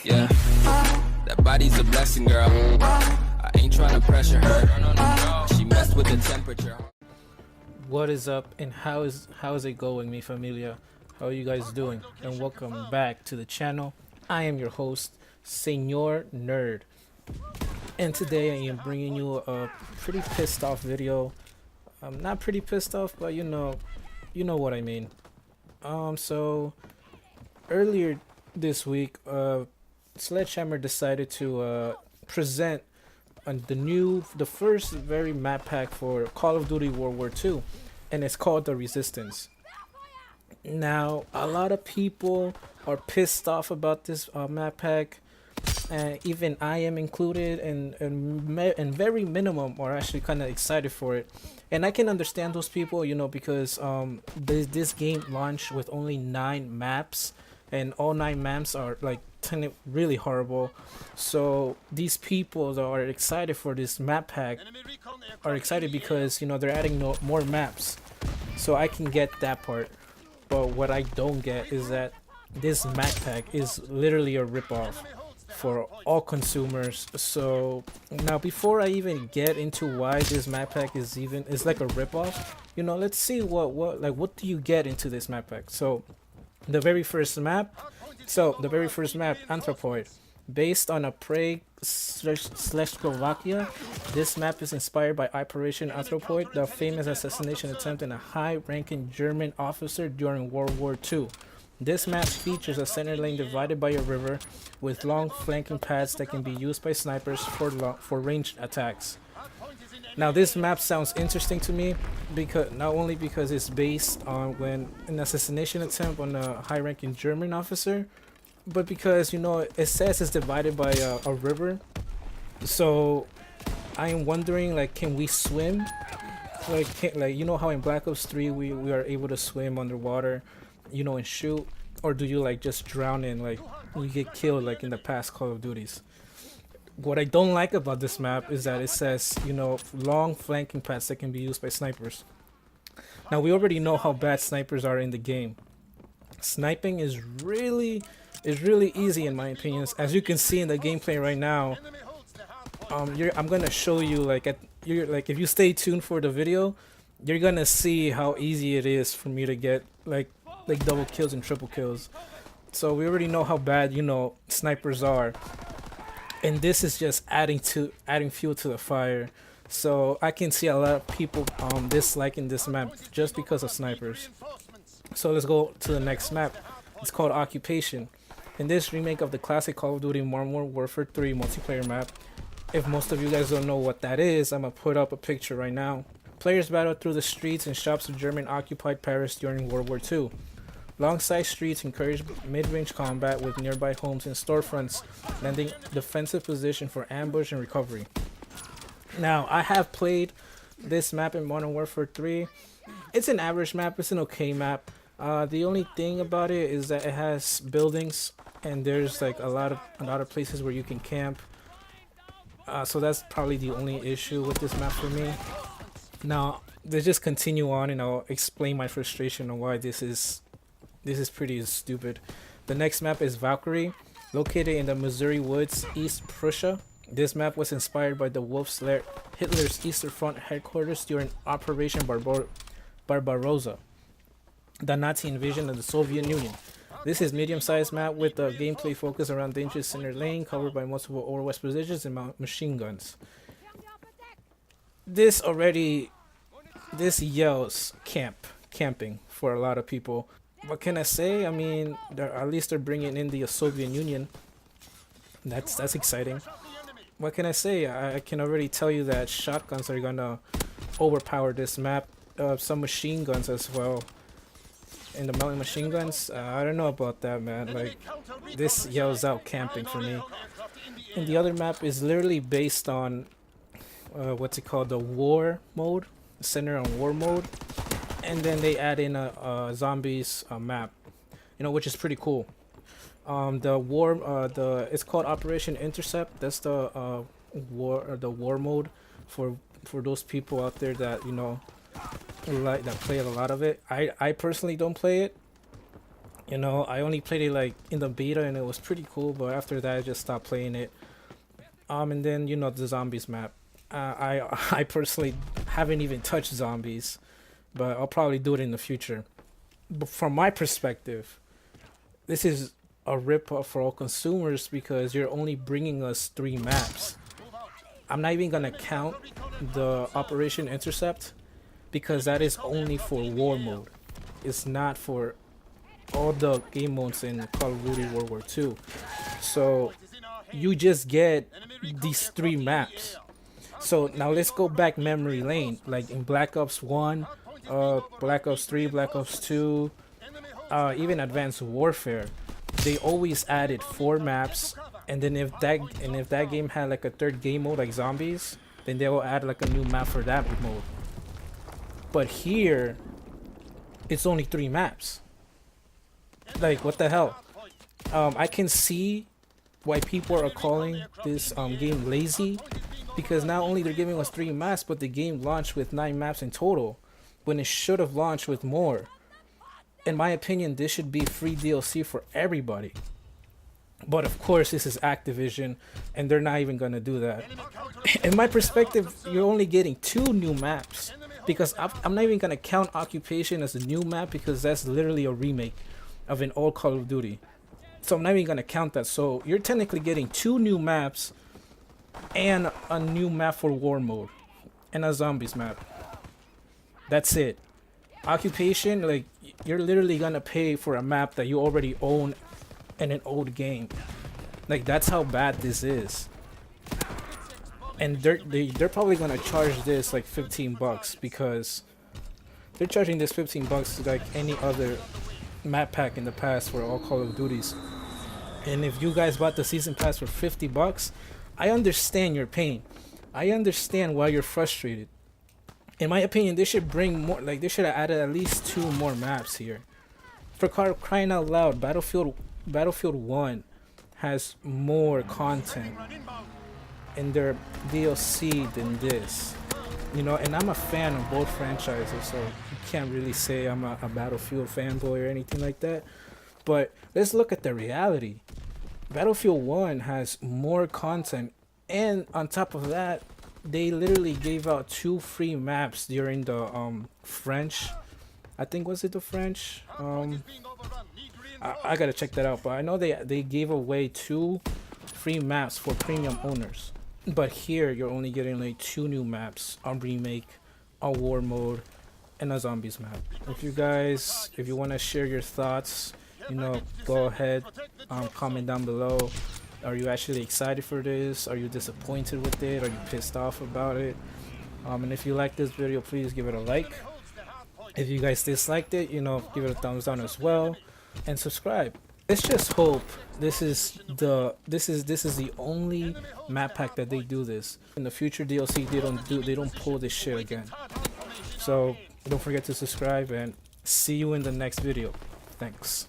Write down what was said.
Yeah, that body's a blessing, girl. I ain't trying to pressure her. She messed with the temperature. What is up and how is it going, mi familia? How are you guys doing? And welcome back to the channel. I am your host, Senor Nerd. And today I am bringing you a pretty pissed off video. I'm not pretty pissed off, but you know what I mean. So earlier this week, Sledgehammer decided to present the first very map pack for Call of Duty World War II, and it's called The Resistance. Now, a lot of people are pissed off about this map pack, and even I am included, and very minimum are actually kind of excited for it. And I can understand those people, because this game launched with only 9 maps, and all 9 maps are like really horrible. So these people that are excited for this map pack are excited because they're adding more maps. So I can get that part, but what I don't get is that this map pack is literally a ripoff for all consumers. So now, before I even get into why this map pack is like a ripoff, let's see what do you get into this map pack. So the very first map, Anthropoid, based on a Prague/Slovakia. This map is inspired by Operation Anthropoid, the famous assassination attempt on a high-ranking German officer during World War II. This map features a center lane divided by a river with long flanking paths that can be used by snipers for ranged attacks. Now, this map sounds interesting to me because not only because it's based on an assassination attempt on a high-ranking German officer, but because it says it's divided by a river. So I am wondering, can we swim? How in Black Ops 3 we are able to swim underwater, and shoot, or do you just drown in you get killed in the past Call of Duties? What I don't like about this map is that it says long flanking paths that can be used by snipers. Now, we already know how bad snipers are in the game. Sniping is really easy in my opinion. As you can see in the gameplay right now, I'm gonna show you if you stay tuned for the video, you're gonna see how easy it is for me to get like double kills and triple kills. So we already know how bad snipers are, and this is just adding fuel to the fire. So I can see a lot of people disliking this map just because of snipers. So let's go to the next map. It's called Occupation. In this remake of the classic Call of Duty Modern Warfare 3 multiplayer map, if most of you guys don't know what that is, I'm gonna put up a picture right now. Players battle through the streets and shops of German-occupied Paris during World War II. Long-side streets encourage mid-range combat with nearby homes and storefronts, lending defensive position for ambush and recovery. Now, I have played this map in Modern Warfare 3. It's an average map. It's an okay map. The only thing about it is that it has buildings, and there's a lot of places where you can camp. So that's probably the only issue with this map for me. Now, let's just continue on, and I'll explain my frustration on why this is pretty stupid. The next map is Valkyrie, located in the Missouri woods, East Prussia. This map was inspired by the Wolf's-Lair, Hitler's Eastern Front headquarters during Operation Barbarossa, the Nazi invasion of the Soviet Union. This is medium-sized map with the gameplay focus around dangerous center lane covered by multiple overwest positions and machine guns. This yells camping for a lot of people. What can I say? I mean, at least they're bringing in the Soviet Union. That's exciting. What can I say? I can already tell you that shotguns are gonna overpower this map. Some machine guns as well. And the mountain machine guns, I don't know about that, man. This yells out camping for me. And the other map is literally based on the war mode, center on war mode, and then they add in a zombies map, which is pretty cool. It's called Operation Intercept. That's the war mode for those people out there that that play a lot of it. I personally don't play it. You know, I only played it like in the beta and it was pretty cool, but after that I just stopped playing it. And then you know the zombies map. I personally haven't even touched zombies, but I'll probably do it in the future. But from my perspective, this is a rip-off for all consumers because you're only bringing us 3 maps. I'm not even gonna count the Operation Intercept because that is only for war mode. It's not for all the game modes in Call of Duty World War II. So you just get these 3 maps. So now let's go back memory lane, like in Black Ops 1, Black Ops 3, Black Ops 2, even Advanced Warfare. They always added 4 maps, and then if that game had like a 3rd game mode like zombies, then they will add like a new map for that mode. But here, it's only 3 maps. Like, what the hell? I can see why people are calling this game lazy, because not only they're giving us 3 maps, but the game launched with 9 maps in total, when it should have launched with more. In my opinion, this should be free DLC for everybody. But of course, this is Activision, and they're not even gonna do that. In my perspective, you're only getting 2 new maps, because I'm not even gonna count Occupation as a new map, because that's literally a remake of an old Call of Duty. So I'm not even gonna count that. So you're technically getting 2 new maps and a new map for war mode and a zombies map. That's it. Occupation, like, you're literally gonna pay for a map that you already own in an old game. Like, that's how bad this is. And they're probably gonna charge this like $15 because they're charging this $15 like any other map pack in the past for all Call of Duties. And if you guys bought the season pass for $50, I understand your pain. I understand why you're frustrated. In my opinion, they should bring more, like they should have added at least 2 more maps here. For crying out loud, Battlefield 1 has more content in their DLC than this. You know, and I'm a fan of both franchises, so you can't really say I'm a Battlefield fanboy or anything like that. But let's look at the reality. Battlefield 1 has more content, and on top of that, they literally gave out 2 free maps during the French. I think, was it the French? I gotta check that out, but I know they gave away 2 free maps for premium owners. But here you're only getting like 2 new maps, a remake, a war mode, and a zombies map. If you want to share your thoughts, you know, go ahead, comment down below. Are you actually excited for this? Are you disappointed with it? Are you pissed off about it? And if you like this video, please give it a like. If you guys disliked it, you know, give it a thumbs down as well, and subscribe. Let's just hope this is the only map pack that they do this. In the future DLC, they don't pull this shit again. So don't forget to subscribe, and see you in the next video. Thanks.